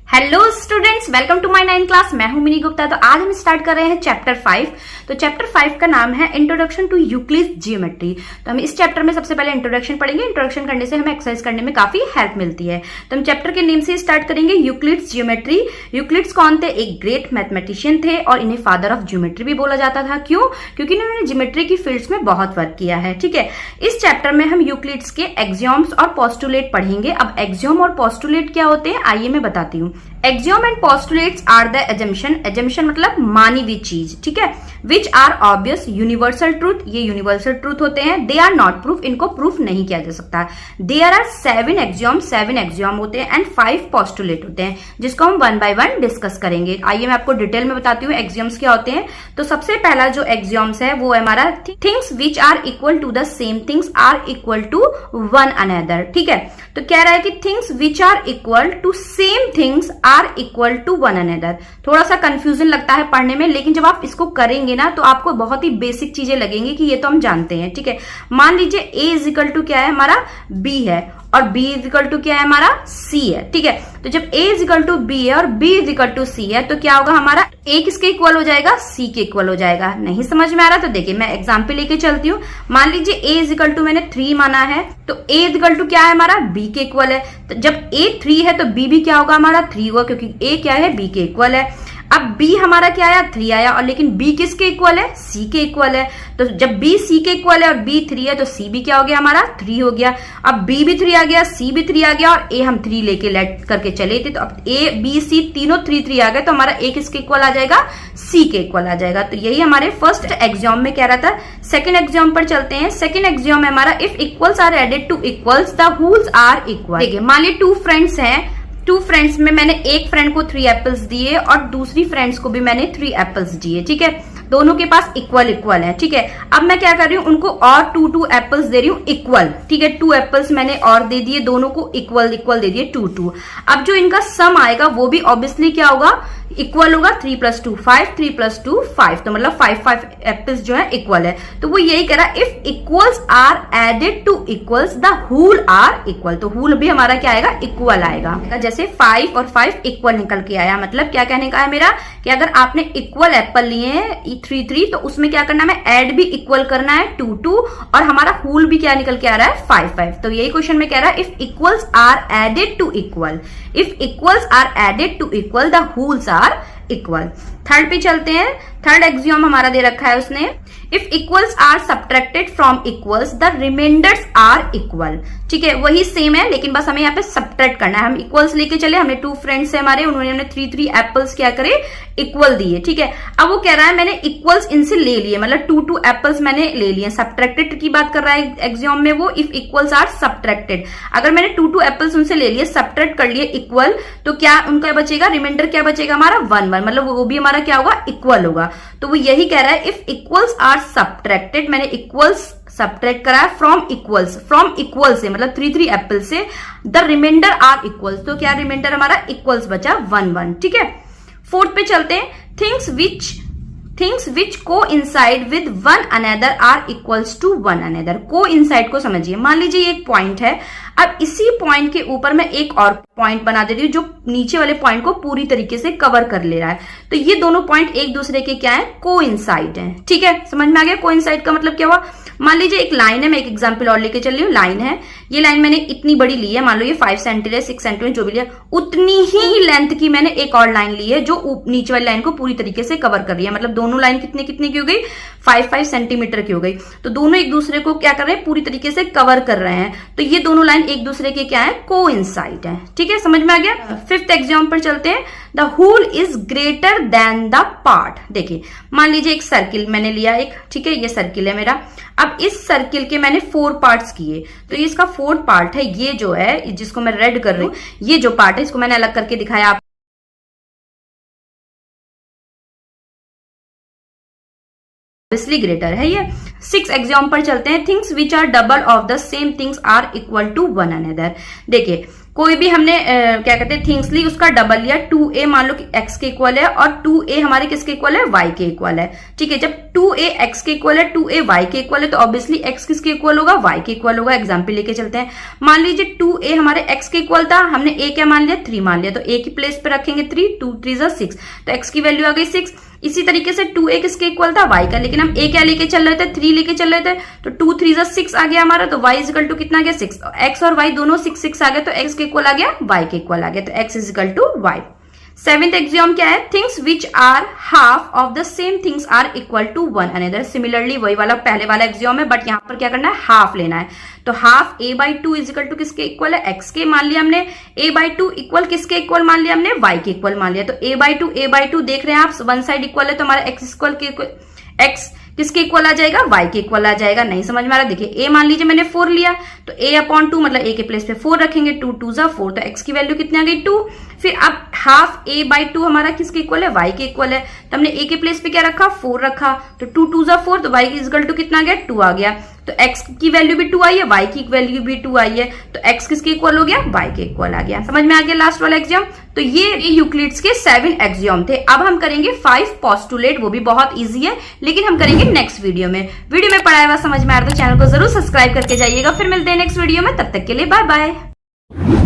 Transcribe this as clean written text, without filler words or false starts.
Hello students, welcome to my 9th class. मैं हूं mini Gupta. तो आज हम स्टार्ट कर रहे हैं चैप्टर 5। तो चैप्टर 5 का नाम है इंट्रोडक्शन टू यूक्लिड्स ज्योमेट्री। तो हम इस चैप्टर में सबसे पहले इंट्रोडक्शन पढ़ेंगे। इंट्रोडक्शन करने से हमें एक्सरसाइज करने में काफी हेल्प मिलती है। तो हम चैप्टर के नेम से स्टार्ट करेंगे, यूक्लिड्स ज्योमेट्री। यूक्लिड्स कौन थे? एक ग्रेट मैथमेटिशियन थे और इन्हें फादर ऑफ ज्योमेट्री भी बोला जाता था। क्यों? क्योंकि इन्होंने ज्योमेट्री की फील्ड्स में बहुत वर्क किया है। ठीक है, इस चैप्टर में हम यूक्लिड्स के एक्सियोम्स और पोस्टुलेट पढ़ेंगे। अब एक्सियोम और पोस्टुलेट क्या होते हैं, आइए मैं बताती हूँ। Axiom and postulates are the assumption मतलब मानी हुई चीज, ठीक है, which are obvious universal truth. ये यूनिवर्सल ट्रूथ होते हैं। दे आर नॉट प्रूफ, इनको प्रूफ नहीं किया जा सकता। देयर आर 7 एक्सियोम होते हैं एंड 5 पोस्टुलेट होते हैं, जिसको हम 1 by 1 डिस्कस करेंगे। आइए मैं आपको डिटेल में बताती हूँ एक्सियोम्स क्या होते हैं। तो सबसे पहला जो एक्सियोम्स है वो है हमारा things which are equal to the same things are equal to one another. ठीक है, तो कह रहा है कि things which are equal to same things are equal to one another. थोड़ा सा कंफ्यूजन लगता है पढ़ने में, लेकिन जब आप इसको करेंगे ना तो आपको बहुत ही बेसिक चीजें लगेंगी कि ये तो हम जानते हैं। ठीक है, मान लीजिए a इज इक्वल टू क्या है हमारा, b है, और b इज इक्वल टू क्या है हमारा, c है। ठीक है, तो जब a is equal to b है और b is equal to c है, तो क्या होगा हमारा, a किसके इक्वल हो जाएगा, c के इक्वल हो जाएगा। नहीं समझ में आ रहा तो देखिए मैं एग्जाम्पल लेके चलती हूँ। मान लीजिए a इज इक्वल टू मैंने 3 माना है, तो a इज इक्वल टू क्या है हमारा, b के इक्वल है। तो जब a 3 है तो b भी क्या होगा हमारा, 3 होगा, क्योंकि a क्या है, b के इक्वल है। अब b हमारा क्या आया, 3 आया, और लेकिन b किसके इक्वल है, c के इक्वल है। तो जब b c के इक्वल है और b 3 है, तो c भी क्या हो गया हमारा, 3 हो गया। अब b भी 3 आ गया, c भी 3 आ गया, और a हम 3 लेके लेट करके चले थे, तो अब a b c तीनों 3 आ गए, तो हमारा a किसके इक्वल आ जाएगा, c के इक्वल आ जाएगा। तो यही हमारे फर्स्ट एक्सियोम में कह रहा था। सेकंड एक्सियोम पर चलते हैं। सेकंड एक्सियोम है हमारा, if equals are added to equals the wholes are equal. देखिए मान लीजिए 2 फ्रेंड्स हैं, 2 फ्रेंड्स में मैंने एक फ्रेंड को 3 एप्पल्स दिए और दूसरी फ्रेंड्स को भी मैंने 3 एप्पल्स दिए। ठीक है, दोनों के पास इक्वल है। ठीक है, अब मैं क्या कर रही हूँ, उनको और 2 एप्पल्स दे रही हूँ इक्वल। ठीक है, 2 एप्पल्स मैंने और दे दिए, दोनों को इक्वल दे दिए 2। अब जो इनका सम आएगा वो भी ऑब्वियसली क्या होगा, इक्वल होगा। 3 + 2 5, 3 + 2 5, तो मतलब 5 एप्पल्स जो है इक्वल है। तो वो यही कह रहा है, if equals are added to equals the whole are equal. तो होल भी हमारा क्या आएगा, इक्वल आएगा। जैसे 5 और 5 इक्वल निकल के आया, मतलब क्या कहने का है मेरा, कि अगर आपने इक्वल एप्पल लिए हैं 3 तो उसमें क्या करना है, ऐड भी इक्वल करना है 2 और हमारा होल भी क्या निकल के आ रहा है, 5। तो यही क्वेश्चन में कह रहा है, if equals are added to equal, if equals are added to equal the wholes are equal. Third पे चलते हैं। थर्ड एक्सियोम हमारा दे रखा है उसने, if equals are subtracted from equals the remainders are equal. ठीक है, वही सेम है, लेकिन बस हमें यहाँ पे सब्ट्रैक्ट करना है। हम इक्वल्स लेके चले, हमने 2 फ्रेंड्स है हमारे, उन्होंने 3 एप्पल्स क्या करे, इक्वल दिए। ठीक है, अब वो कह रहा है मैंने इक्वल्स इनसे ले लिए, मतलब 2 एप्पल्स मैंने ले लिए। सब्ट्रैक्टेड की बात कर रहा है एक्सियोम में वो, इफ इक्वल्स आर सब्ट्रैक्टेड। अगर मैंने 2 एप्पल्स उनसे ले लिए, सब्ट्रैक्ट कर लिए इक्वल, तो क्या उनका बचेगा, रिमाइंडर क्या बचेगा हमारा, 1, मतलब वो भी हमारा क्या होगा, इक्वल होगा। तो वो यही कह रहा है, इफ इक्वल्स आर सब्ट्रैक्टेड, मैंने इक्वल्स सब्ट्रैक्ट करा है फ्रॉम इक्वल से, मतलब 3 एप्पल से, द रिमाइंडर आर इक्वल्स। तो क्या रिमाइंडर हमारा इक्वल्स बचा, 1। ठीक है, फोर्थ पे चलते हैं। Things which coincide with one another are equals to one another. Coincide को समझिए, मान लीजिए ये एक पॉइंट है, अब इसी पॉइंट के ऊपर मैं एक और पॉइंट बना दे रही हूँ जो नीचे वाले पॉइंट को पूरी तरीके से कवर कर ले रहा है। तो ये दोनों पॉइंट एक दूसरे के क्या है, को इंसाइड है। ठीक है, समझ में आ गया। को इंसाइड का मतलब क्या हुआ, मान लीजिए एक लाइन है, मैं एक एग्जांपल और लेके चल रही हूँ। लाइन है, ये लाइन मैंने इतनी बड़ी ली है, मान लो ये 5 सेंटीमीटर 6 सेंटीमीटर जो भी लिया, उतनी ही लेंथ की मैंने एक और लाइन ली है जो नीचे वाली लाइन को पूरी तरीके से कवर कर रही है। मतलब दोनों लाइन कितने की हो गई, 5 सेंटीमीटर की हो गई। तो दोनों एक दूसरे को क्या कर रहे हैं, पूरी तरीके से कवर कर रहे हैं। तो ये दोनों लाइन एक दूसरे के क्या है, को इंसाइड है। ठीक है, समझ में आ गया। फिफ्थ एक्सियोम पर चलते हैं। The whole is greater than the part. देखिए मान लीजिए एक सर्किल मैंने लिया एक, ठीक है, ये सर्किल है मेरा। अब इस सर्किल के मैंने 4 पार्ट्स किए, तो ये इसका 4th पार्ट है। ये जो है, जिसको मैं रेड कर रही हूँ, ये जो पार्ट है इसको मैंने अलग करके दिखाया आप ऑब्वियसली ग्रेटर है ये। 6 एक्सियोम पर चलते हैं। Things which are double of the same things are equal to one another. देखिए कोई भी हमने क्या कहते हैं थिंग्स ली, उसका डबल लिया, 2a मान लो कि x के इक्वल है और 2a हमारे किसके इक्वल है, y के इक्वल है। ठीक है, जब 2a x के इक्वल है, 2a y के इक्वल है, तो ऑब्वियसली x किसके इक्वल होगा, y के इक्वल होगा। एग्जाम्पल लेके चलते हैं, मान लीजिए 2a हमारे x के इक्वल था, हमने a क्या मान लिया, 3 मान लिया, तो a की प्लेस पे रखेंगे 3, 2 3 6, तो x की वैल्यू आ गई 6। इसी तरीके से 2a किसके इक्वल था, y का, लेकिन हम a क्या लेके चल रहे थे, 3 लेके चल रहे थे, तो 2 3 6 आ गया हमारा, तो y इजिकल टू कितना आ गया, 6। x और y दोनों 6 6 आ गए, तो x के इक्वल आ गया, y के इक्वल आ गया, तो x is equal to y। Seventh axiom क्या है, things which are half of the same things are equal to one another. Similarly वही वाला पहले वाला एक्सियोम है, बट यहाँ पर क्या करना है, हाफ लेना है। तो half a by 2 is equal to किसके इक्वल है, x के, मान लिया हमने। a बाई 2 इक्वल किसके इक्वल मान लिया हमने, y के इक्वल मान लिया। तो a बाई 2 देख रहे हैं आप, वन साइड इक्वल है, तो हमारा x इक्वल के x किसके इक्वल आ जाएगा, y के इक्वल आ जाएगा। नहीं समझ में आ रहा, देखिए a मान लीजिए मैंने 4 लिया, तो a अपॉन 2 मतलब a के प्लेस पे 4 रखेंगे, 2 2 जा 4, तो x की वैल्यू कितनी आ गई, 2। फिर अब हाफ a बाई 2 हमारा किसके इक्वल है, y के इक्वल है, तो हमने a के प्लेस पे क्या रखा, 4 रखा, तो 2 2 जा 4, तो y की इक्वल टू कितना आ गया, 2 आ गया। तो x की वैल्यू भी 2 आई है, y की वैल्यू भी 2 आई है, तो x किसके इक्वल हो गया, y के इक्वल आ गया। समझ में आ गया लास्ट वाला एग्जाम। तो ये यूक्लिड्स के 7 एक्सियोम थे। अब हम करेंगे 5 पोस्टुलेट, वो भी बहुत इजी है, लेकिन हम करेंगे नेक्स्ट वीडियो में। वीडियो में पढ़ाया हुआ समझ में आ रहा तो चैनल को जरूर सब्सक्राइब करके जाइएगा। फिर मिलते हैं नेक्स्ट वीडियो में, तब तक के लिए बाय बाय।